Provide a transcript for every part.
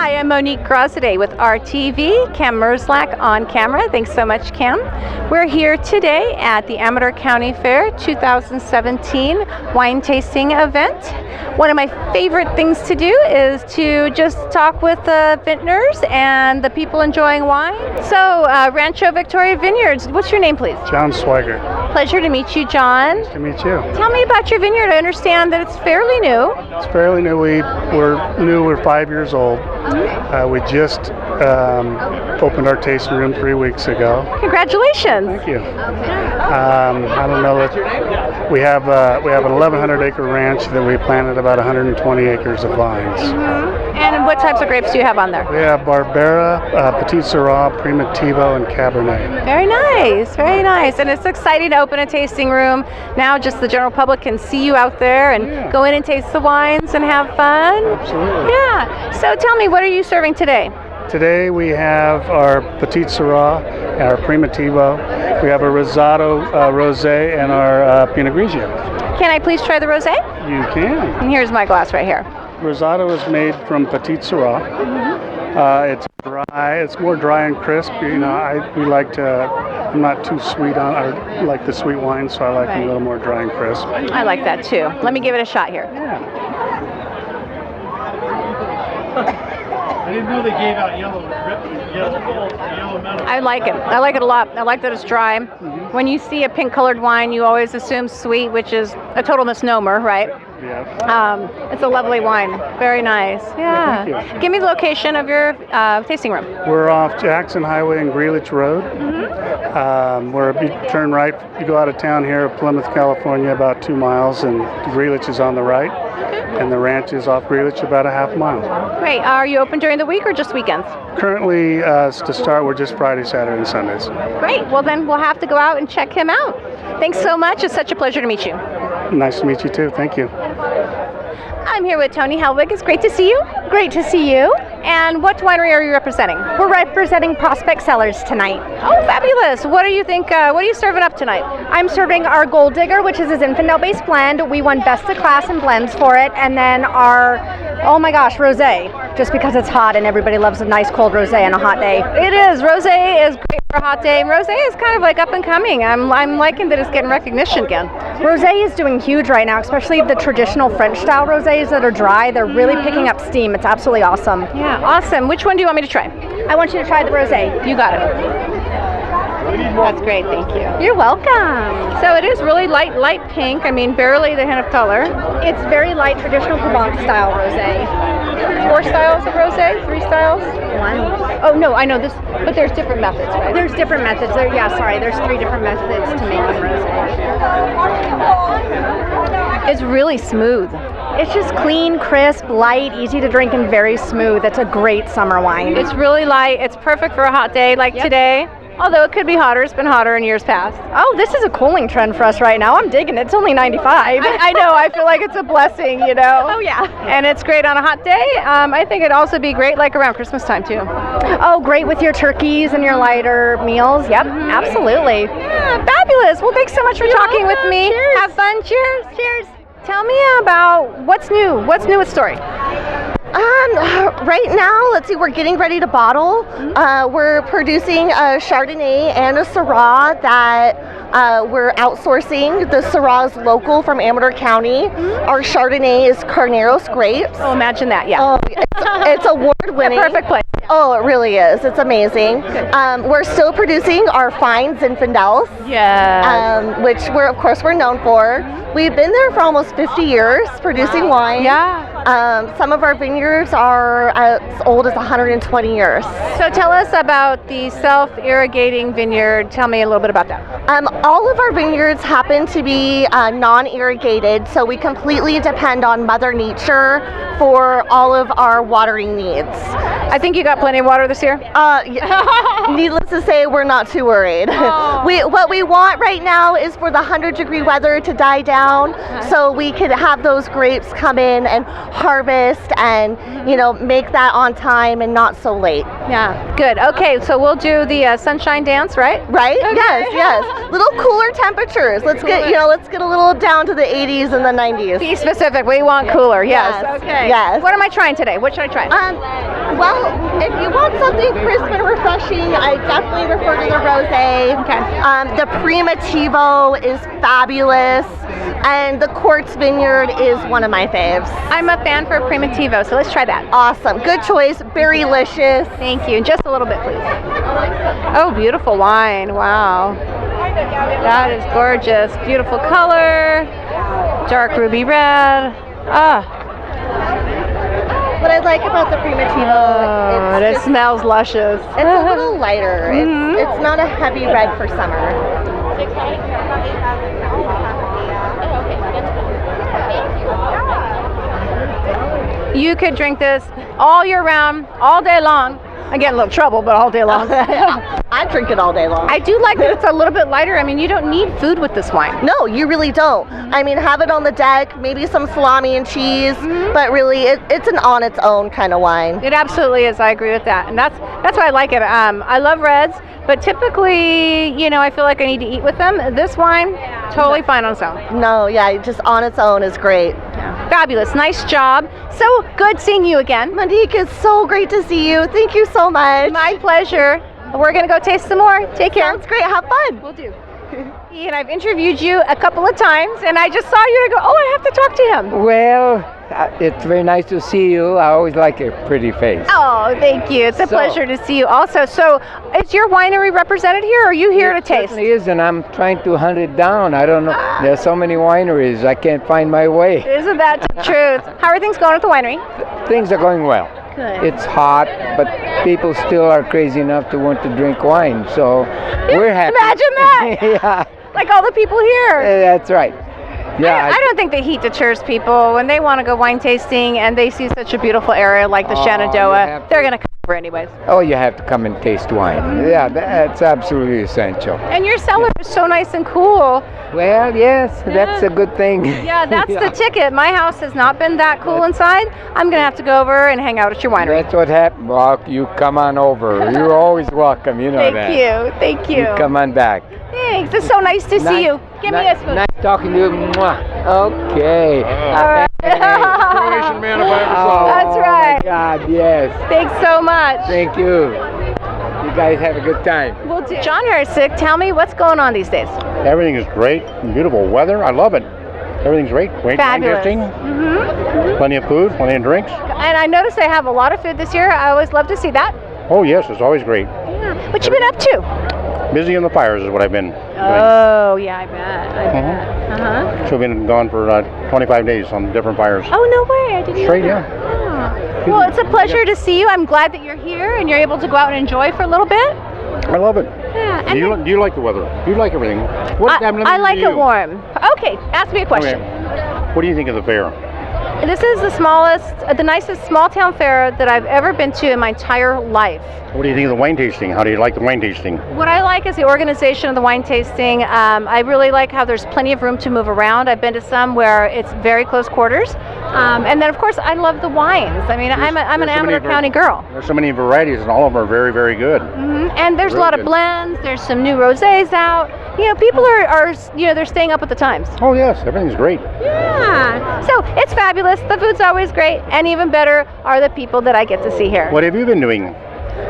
Hi, I'm Monique Graziadei with RTV, Cam Merzlack on camera. Thanks so much, Cam. We're here today at the Amador County Fair 2017 wine tasting event. One of my favorite things to do is to just talk with the vintners and the people enjoying wine. So, Rancho Victoria Vineyards, what's your name, please? John Swiger. Pleasure to meet you, John. Nice to meet you. Tell me about your vineyard. I understand that it's fairly new. It's fairly new. We're 5 years old. We just opened our tasting room 3 weeks ago. Congratulations. Thank you. I don't know that we have an 1,100 acre ranch that we planted about 120 acres of vines. And what types of grapes do you have on there? We have Barbera, Petit Syrah, Primitivo, and Cabernet. Very nice, very nice. And it's exciting to open a tasting room. Now just the general public can see you out there and go in and taste the wines and have fun. Absolutely. Yeah. So tell me, what are you serving today? Today we have our Petit Syrah, our Primitivo. We have a Rosado Rosé and our Pinot Grigio. Can I please try the rosé? You can. And here's my glass right here. Rosado is made from Petit Syrah. It's dry. It's more dry and crisp. You know, I'm not too sweet on. I like the sweet wine, so I like them a little more dry and crisp. I like that too. Let me give it a shot here. Yeah. I didn't know they gave out yellow medal. I like it. I like it a lot. I like that it's dry. When you see a pink-colored wine, you always assume sweet, which is a total misnomer, right? Yeah. It's a lovely wine. Very nice. Yeah. Thank you. Give me the location of your tasting room. We're off Jackson Highway and Greeley Road. Where you turn right, you go out of town here, Plymouth, California, about 2 miles, and Greeley is on the right. And the ranch is off Greeley, about a half mile. Great. Are you open during the week or just weekends? Currently, to start, we're just Friday, Saturday, and Sundays. Great. Well, then we'll have to go out and check him out. Thanks so much. It's such a pleasure to meet you. Nice to meet you, too. Thank you. I'm here with Tony Helwig. It's great to see you. Great to see you. And what winery are you representing? We're representing Prospect Cellars tonight. Oh, fabulous. What do you think? What are you serving up tonight? I'm serving our Gold Digger, which is a Zinfandel-based blend. We won Best of Class in blends for it. And then our, oh my gosh, rosé, just because it's hot and everybody loves a nice cold rosé on a hot day. It is. Rosé is great for a hot day. Rosé is kind of like up and coming. I'm liking that it's getting recognition again. Rosé is doing huge right now, especially the traditional French-style rosés that are dry. They're really picking up steam. It's absolutely awesome. Yeah, awesome. Which one do you want me to try? I want you to try the rosé. You got it. That's great, thank you. You're welcome. So it is really light pink. I mean, barely the hint of color. It's very light, traditional Provence-style rosé. 4 styles of rosé? 3 styles? 1. Oh, no, I know this, but there's different methods, right? There's different methods. There's 3 different methods to making rosé. It's really smooth. It's just clean, crisp, light, easy to drink, and very smooth. It's a great summer wine. It's really light. It's perfect for a hot day like today. Although it could be hotter. It's been hotter in years past. Oh, this is a cooling trend for us right now. I'm digging it. It's only 95. I know. I feel like it's a blessing, you know. Oh, yeah. And it's great on a hot day. I think it'd also be great like around Christmas time, too. Oh, great with your turkeys and your lighter meals. Yep, absolutely. Yeah, fabulous. Well, thanks so much for talking with me. Cheers. Have fun. Cheers. Cheers. Tell me about what's new. What's new with Story? Right now, let's see, we're getting ready to bottle. We're producing a Chardonnay and a Syrah that we're outsourcing. The Syrah is local from Amador County. Our Chardonnay is Carneros grapes. Oh, imagine that, yeah. Oh, it's award-winning. Perfect place. Oh, it really is. It's amazing. We're still producing our fine Zinfandels. Yeah. Which of course, we're known for. We've been there for almost 50 years producing wine. Yeah. Some of our vineyards are as old as 120 years. So tell us about the self-irrigating vineyard. Tell me a little bit about that. All of our vineyards happen to be non-irrigated, so we completely depend on Mother Nature for all of our watering needs. I think you got plenty of water this year. Needless to say, we're not too worried. Oh. What we want right now is for the 100-degree weather to die down, so we could have those grapes come in and harvest and make that on time and not so late. Yeah, good. Okay, so we'll do the sunshine dance, right? Right? Okay. Yes. Little cooler temperatures. Let's get a little down to the 80s and the 90s. Be specific. We want cooler. Yes. Okay. Yes. What am I trying today? What should I try? Well, if you want something crisp and refreshing, I definitely refer to the rosé. Okay. The Primitivo is fabulous, and the Quartz Vineyard is one of my faves. I'm a fan for Primitivo, so let's try that. Awesome. Good choice. Very delicious. Thank you. Just a little bit, please. Oh, beautiful wine. Wow. That is gorgeous. Beautiful color. Dark ruby red. Ah. What I like about the Primitivo, It smells luscious. it's a little lighter. It's not a heavy red for summer. You could drink this all year round, all day long. I get in a little trouble, but all day long. I drink it all day long. I do like that it's a little bit lighter. I mean, you don't need food with this wine. No, you really don't. I mean, have it on the deck, maybe some salami and cheese, but really, it's an on its own kind of wine. It absolutely is. I agree with that, and that's why I like it. I love reds, but typically, I feel like I need to eat with them. This wine, totally fine on its own. No, yeah, just on its own is great. Yeah. Fabulous. Nice job. So good seeing you again. Monique, it's so great to see you. Thank you so much. My pleasure. We're going to go taste some more. Take care. Sounds great. Have fun. We'll do. And I've interviewed you a couple of times, and I just saw you and I go, oh, I have to talk to him. Well, it's very nice to see you. I always like your pretty face. Oh, thank you. It's a pleasure to see you also. So is your winery represented here, or are you here to taste? It certainly is, and I'm trying to hunt it down. I don't know. There's so many wineries. I can't find my way. Isn't that the truth? How are things going at the winery? Things are going well. Good. It's hot, but people still are crazy enough to want to drink wine, so we're happy. Imagine that. Yeah. Like all the people here. That's right. Yeah. I don't think the heat deters people when they want to go wine tasting and they see such a beautiful area like the Shenandoah. They're going to come over anyways. Oh, you have to come and taste wine. Yeah, that's absolutely essential. And your cellar is so nice and cool. Well, yes, that's a good thing. Yeah, that's the ticket. My house has not been that cool inside. I'm going to have to go over and hang out at your winery. That's what happened. Well, you come on over. You're always welcome. You know that. Thank you. You come on back. Thanks. It's so nice to see you. Give me a spoon. Nice talking to you. Mwah. Okay. All right. Croatian man if I ever saw. That's right. Oh, my God, yes. Thanks so much. Thank you. You guys have a good time. We'll do. John Hersick, tell me what's going on these days. Everything is great. Beautiful weather. I love it. Everything's great. Great wine Fabulous. tasting. Plenty of food, plenty of drinks. And I noticed I have a lot of food this year. I always love to see that. Oh, yes, it's always great. Yeah. What you been up to? Busy on the fires is what I've been doing. Oh, yeah, I bet. So we've been gone for 25 days on different fires. Oh, no way. I didn't Straight, know that. Yeah. Well, it's a pleasure to see you. I'm glad that you're here and you're able to go out and enjoy for a little bit. I love it. Yeah. Do you like the weather? Do you like everything? I like it warm. Okay, ask me a question. Okay. What do you think of the fair? This is the nicest small town fair that I've ever been to in my entire life. What do you think of the wine tasting? How do you like the wine tasting? What I like is the organization of the wine tasting. I really like how there's plenty of room to move around. I've been to some where it's very close quarters. And then, of course, I love the wines. I mean, I'm an Amador County girl. There's so many varieties, and all of them are very, very good. And there's a lot of blends. There's some new rosés out. People are they're staying up with the times. Oh, yes. Everything's great. Yeah. So it's fabulous. The food's always great. And even better are the people that I get to see here. What have you been doing?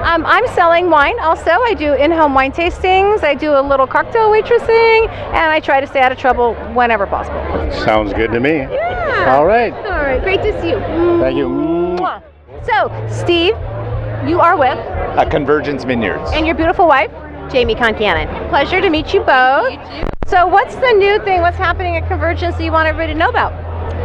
I'm selling wine also. I do in-home wine tastings. I do a little cocktail waitressing. And I try to stay out of trouble whenever possible. Sounds good to me. Yeah. All right. All right. Great to see you. Thank you. Mwah. So, Steve, you are with? Convergence Vineyards. And your beautiful wife? Jamie Concannon. Pleasure to meet you both. So what's the new thing? What's happening at Convergence that you want everybody to know about?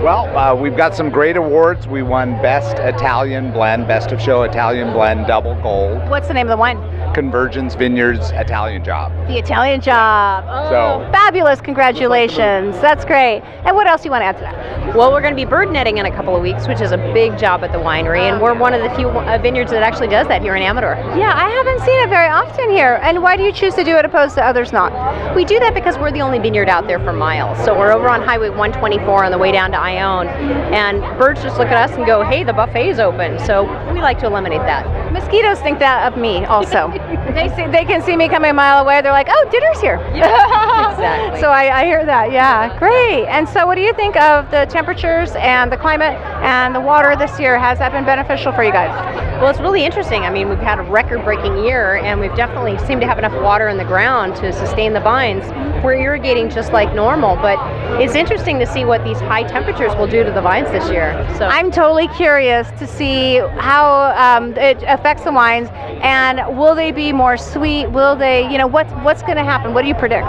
Well, we've got some great awards. We won Best Italian Blend, Best of Show Italian Blend, double gold. What's the name of the wine? Convergence Vineyards Italian Job. The Italian Job. Oh, So fabulous. Congratulations. That's great. And what else do you want to add to that? Well, we're going to be bird netting in a couple of weeks, which is a big job at the winery, and we're one of the few vineyards that actually does that here in Amador. Yeah, I haven't seen it very often here. And why do you choose to do it opposed to others not? We do that because we're the only vineyard out there for miles. So we're over on Highway 124 on the way down to Ione, and birds just look at us and go, hey, the buffet's open. So we like to eliminate that. Mosquitoes think that of me also. They can see me coming a mile away. They're like, oh, dinner's here. Exactly. So I hear that. Yeah, great. And so what do you think of the temperatures and the climate and the water this year? Has that been beneficial for you guys? Well, it's really interesting. I mean, we've had a record-breaking year, and we've definitely seemed to have enough water in the ground to sustain the vines. We're irrigating just like normal, but it's interesting to see what these high temperatures will do to the vines this year. So I'm totally curious to see how it affects the wines, and will they be more sweet? Will they, what's going to happen? What do you predict?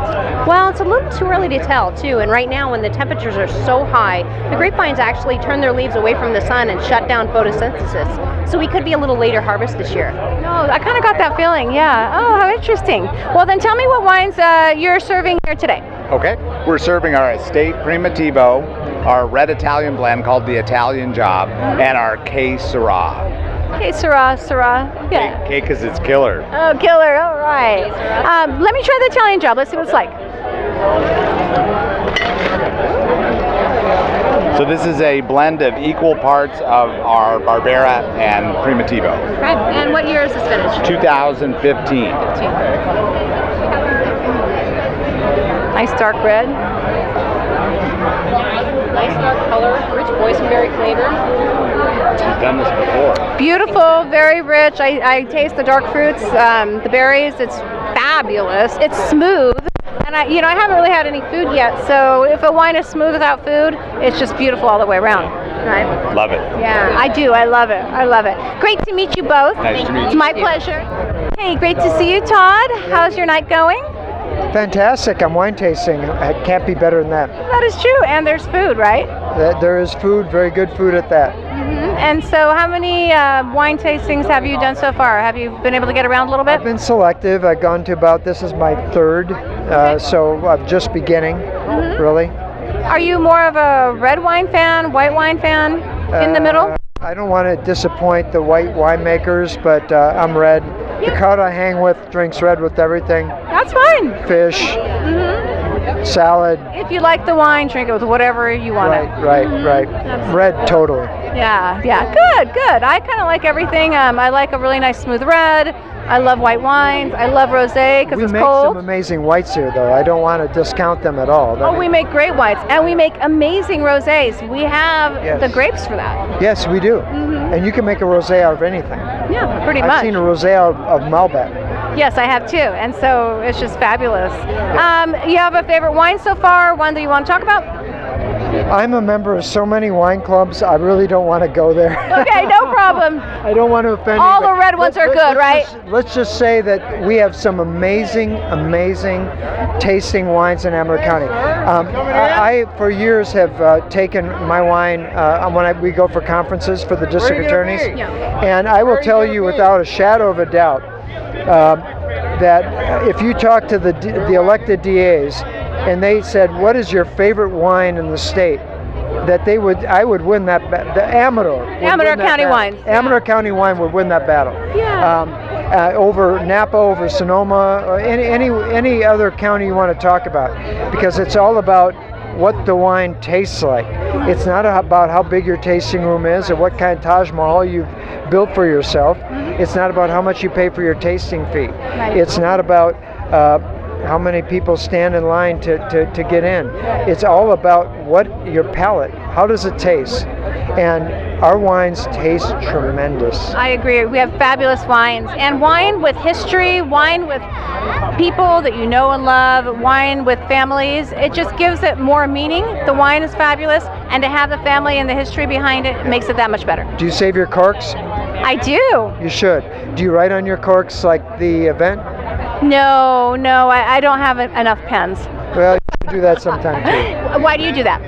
Well, it's a little too early to tell, too. And right now, when the temperatures are so high, the grapevines actually turn their leaves away from the sun and shut down photosynthesis. So we could be a little later harvest this year. No, I kind of got that feeling, yeah. Oh, how interesting. Well, then tell me what wines you're serving here today. Okay, we're serving our Estate Primitivo, our red Italian blend called the Italian Job, and our K Syrah. Okay, Syrah. Yeah. K because it's killer. Oh, killer, all right. Let me try the Italian Job. Let's see what it's like. So this is a blend of equal parts of our Barbera and Primitivo. Right. And what year is this finished? 2015. Nice dark red. Nice dark color, rich boysenberry flavor. She's done this before. Beautiful, very rich. I taste the dark fruits, the berries. It's fabulous. It's smooth. And I haven't really had any food yet, so if a wine is smooth without food, it's just beautiful all the way around. Right? Love it. Yeah, I do. I love it. Great to meet you both. Nice to meet you. It's my pleasure. Hey, great to see you, Todd. How's your night going? Fantastic. I'm wine tasting. It can't be better than that. That is true. And there's food, right? There is food, very good food at that. And so how many wine tastings have you done so far? Have you been able to get around a little bit? I've been selective. I've gone to this is my third, so I'm just beginning, really. Are you more of a red wine fan, white wine fan, in the middle? I don't want to disappoint the white winemakers, but I'm red. The crowd I hang with drinks red with everything. That's fine. Fish, salad. If you like the wine, drink it with whatever you want. Right. Red, totally. Yeah. Good. I kind of like everything. I like a really nice smooth red. I love white wines. I love rosé because it's cold. We make some amazing whites here, though. I don't want to discount them at all. We make great whites, and we make amazing rosés. We have the grapes for that. Yes, we do. And you can make a rosé out of anything. Yeah, pretty much. I've seen a rosé out of Malbec. Yes, I have too, and so it's just fabulous. You have a favorite wine so far? One that you want to talk about? I'm a member of so many wine clubs, I really don't want to go there. Okay, no problem. I don't want to offend All the red ones are good, right? Let's just say that we have some amazing tasting wines in Amador County. I, for years, have taken my wine when we go for conferences for the district attorneys. And I will tell you without a shadow of a doubt that if you talk to the elected DAs, and they said, "What is your favorite wine in the state?" That I would win that. The Amador County wines. Amador County wine would win that battle. Yeah. Over Napa, over Sonoma, or any other county you want to talk about, because it's all about what the wine tastes like. It's not about how big your tasting room is or what kind of Taj Mahal you've built for yourself. It's not about how much you pay for your tasting fee. Right. It's not about how many people stand in line to get in. It's all about what your palate, how does it taste? And our wines taste tremendous. I agree. We have fabulous wines, and wine with history, wine with people that you know and love, wine with families. It just gives it more meaning. The wine is fabulous, and to have the family and the history behind it makes it that much better. Do you save your corks? I do. You should. Do you write on your corks like the event? No, I don't have enough pens. Well, you should do that sometime too. Why do you do that?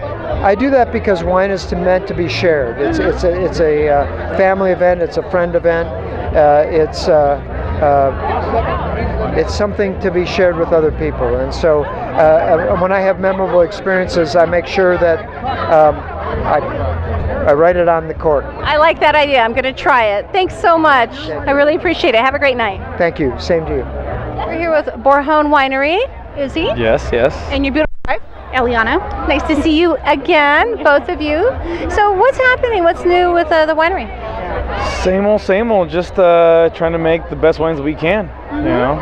I do that because wine is meant to be shared. It's a family event. It's a friend event. It's something to be shared with other people. And so when I have memorable experiences, I make sure that I write it on the cork. I like that idea. I'm going to try it. Thanks so much. I really appreciate it. Have a great night. Thank you. Same to you. We're here with Borjón Winery. Izzy? Yes. And your beautiful wife? Eliana. Nice to see you again, both of you. So what's happening? What's new with the winery? Same old. Just trying to make the best wines we can. You know.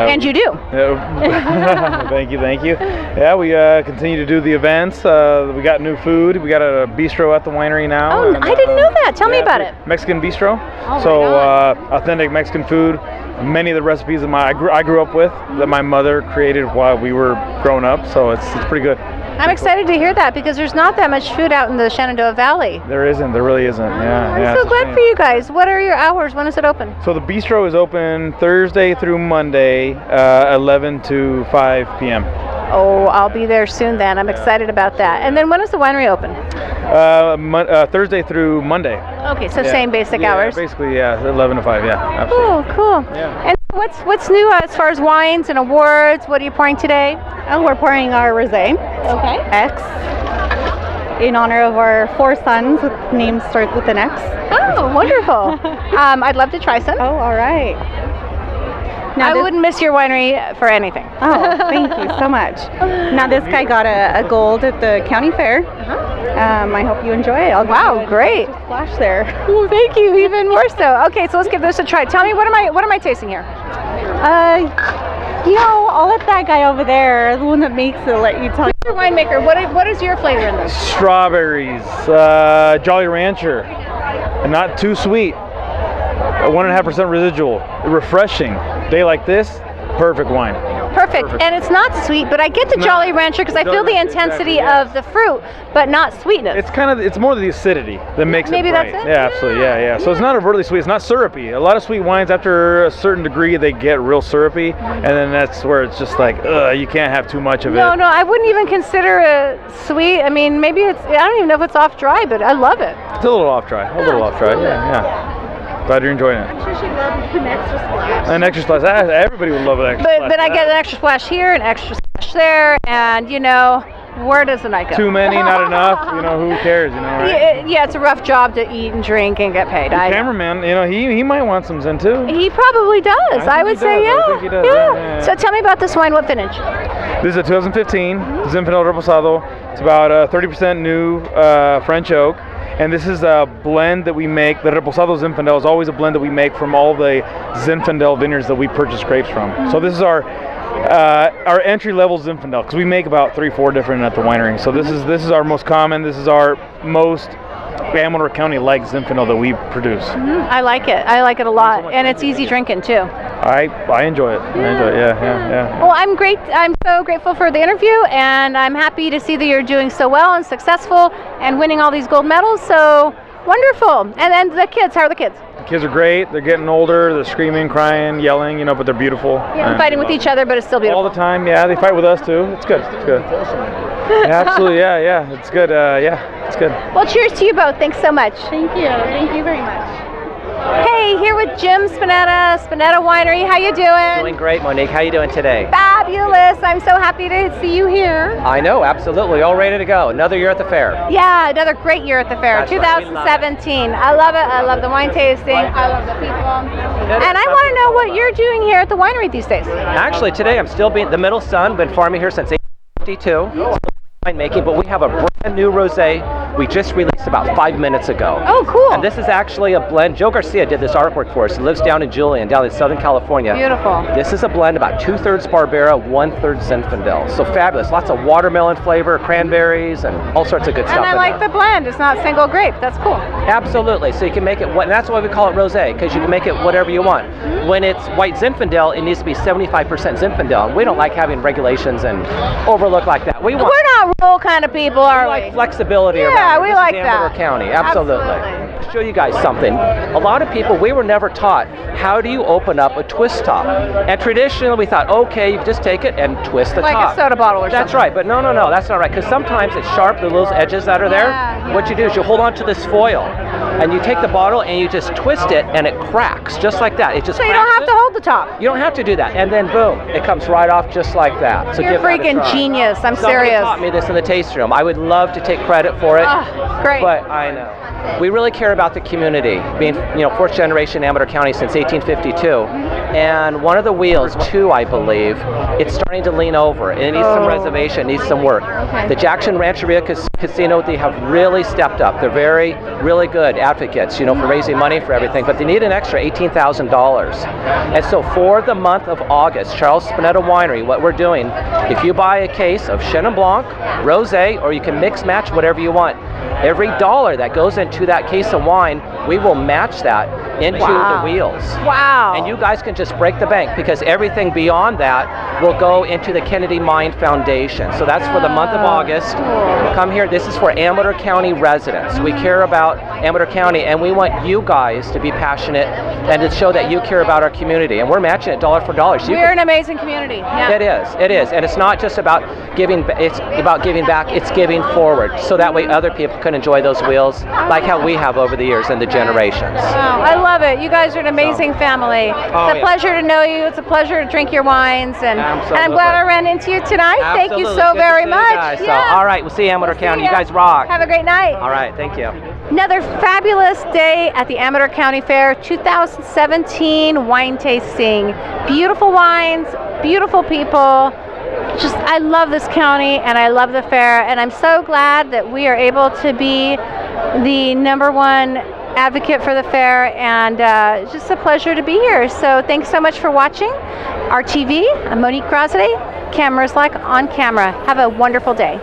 And you do. Thank you. Yeah, we continue to do the events. We got new food. We got a bistro at the winery now. Oh, I didn't know that. Tell me about it. Mexican bistro. Oh, So right authentic Mexican food. Many of the recipes that I grew up with, that my mother created while we were growing up. So it's pretty good. I'm excited to hear that because there's not that much food out in the Shenandoah Valley. There really isn't. Yeah. I'm so glad for you guys. What are your hours? When is it open? So the bistro is open Thursday through Monday, 11 to 5 p.m. Oh, I'll be there soon then. I'm excited about that. And then when is the winery open? Thursday through Monday. Okay, so same basic hours. Basically, 11 to 5. Yeah, absolutely. Cool. Yeah. And what's new as far as wines and awards? What are you pouring today? Oh, we're pouring our rosé. Okay. X. In honor of our 4 sons, with names start with an X. Oh, wonderful. I'd love to try some. Oh, all right. Now I wouldn't miss your winery for anything. Oh, thank you so much. Now this guy got a gold at the county fair. I hope you enjoy it. Wow, great. Splash there. Well, thank you, even more so. Okay, so let's give this a try. Tell me, what am I tasting here? I'll let that guy over there, the one that makes it, let you tell. Your winemaker, what is your flavor in this? Strawberries, Jolly Rancher, and not too sweet. 1.5% residual, refreshing. Day like this, perfect wine. Perfect. And it's not sweet, but I get the Jolly Rancher because I feel the intensity of the fruit, but not sweetness. It's more the acidity that makes Maybe it bright. that's it? Yeah, absolutely. Yeah. So it's not overtly sweet. It's not syrupy. A lot of sweet wines, after a certain degree, they get real syrupy, and then that's where it's just like, you can't have too much of it. No, I wouldn't even consider it sweet. I mean, maybe I don't even know if it's off dry, but I love it. It's a little off dry. Yeah. Glad you're enjoying it. I'm sure she'd love an extra splash. An extra splash. Everybody would love an extra splash. But I get an extra splash here, an extra splash there, and where does the night go? Too many, not enough. Who cares? Right? Yeah, it's a rough job to eat and drink and get paid. The cameraman, he might want some Zen too. He probably does. I would say, I think he does. Yeah. So tell me about this wine. What vintage? This is a 2015 Zinfandel Reposado. It's about 30% new French oak. And this is a blend that we make. The Reposado Zinfandel is always a blend that we make from all the Zinfandel vineyards that we purchase grapes from. So this is our entry-level Zinfandel, because we make about 3-4 different at the winery. So this is our most common. This is our most Amador County-like Zinfandel that we produce. I like it. I like it a lot, and it's easy drinking too. I enjoy it. Yeah. Well, I'm great. I'm so grateful for the interview, and I'm happy to see that you're doing so well and successful and winning all these gold medals. So wonderful. And then the kids. How are the kids? The kids are great. They're getting older. They're screaming, crying, yelling, but they're beautiful. Yeah, fighting with each other, but it's still beautiful. All the time. Yeah, they fight with us too. It's good. Yeah, absolutely. Yeah. It's good. It's good. Well, cheers to you both. Thanks so much. Thank you very much. Hey, here with Jim Spinetta, Spinetta Winery. How you doing? Doing great, Monique. How you doing today? Fabulous. I'm so happy to see you here. I know, absolutely. All ready to go. Another year at the fair. Yeah, another great year at the fair. That's 2017. Right. I love it. I love the wine tasting. I love the people. And I want to know what you're doing here at the winery these days. Actually, today I'm still being the middle son. Been farming here since 1852. Winemaking, but we have a brand new rosé we just released about 5 minutes ago. Oh, cool. And this is actually a blend. Joe Garcia did this artwork for us. He lives down in Julian, down in Southern California. Beautiful. This is a blend about 2/3 Barbera, 1/3 Zinfandel. So fabulous. Lots of watermelon flavor, cranberries, and all sorts of good stuff. And I like the blend. It's not single grape. That's cool. Absolutely. So you can make it, and that's why we call it rosé, because you can make it whatever you want. When it's white Zinfandel, it needs to be 75% Zinfandel. And we don't like having regulations and overlook like that. We're not rule kind of people, are we? Like flexibility around. Yeah, we like that. Amador County, absolutely. I'll show you guys something. A lot of people, we were never taught, how do you open up a twist top? And traditionally we thought, okay, you just take it and twist the top. Like a soda bottle or something. That's right, but no, that's not right, because sometimes it's sharp, the little edges that are there. Yeah. What you do is you hold on to this foil, and you take the bottle and you just twist it, and it cracks, just like that. It just so you don't have to hold the top. You don't have to do that, and then boom, it comes right off just like that. So you're freaking genius. I'm Somebody serious. taught me this in the tasting room. I would love to take credit for it. Great. But I know. We really care about the community, being 4th generation Amador County since 1852. And one of the wheels, too, I believe, it's starting to lean over. It needs some reservation, it needs some work. Okay. The Jackson Rancheria Casino, they have really stepped up. They're really really good advocates, you know, for raising money for everything, but they need an extra $18,000. And so for the month of August, Charles Spinetta Winery, what we're doing, if you buy a case of Chenin Blanc, Rosé, or you can mix match whatever you want, every dollar that goes into that case of wine, we will match that into the wheels. Wow. And you guys can just break the bank, because everything beyond that will go into the Kennedy Mine Foundation. So that's for the month of August. Come here. This is for Amador County residents. We care about Amador County, and we want you guys to be passionate and to show that you care about our community. And we're matching it dollar for dollar. So we're an amazing community. Yeah. It is. And it's not just about giving, it's about giving back, it's giving forward. So that way other people can enjoy those wheels like how we have over the years and the generations. Wow, I love it. You guys are an amazing family. It's a pleasure to know you. It's a pleasure to drink your wines, and I'm glad I ran into you tonight. Absolutely. Thank you so very much. So, all right, we'll see you, Amador County. You guys rock. Have a great night. All right, thank you. Another fabulous day at the Amador County Fair 2017 wine tasting. Beautiful wines, beautiful people. Just, I love this county and I love the fair, and I'm so glad that we are able to be the #1 advocate for the fair, and it's just a pleasure to be here. So thanks so much for watching our TV. I'm Monique Graziadei, Cameras Like on Camera. Have a wonderful day.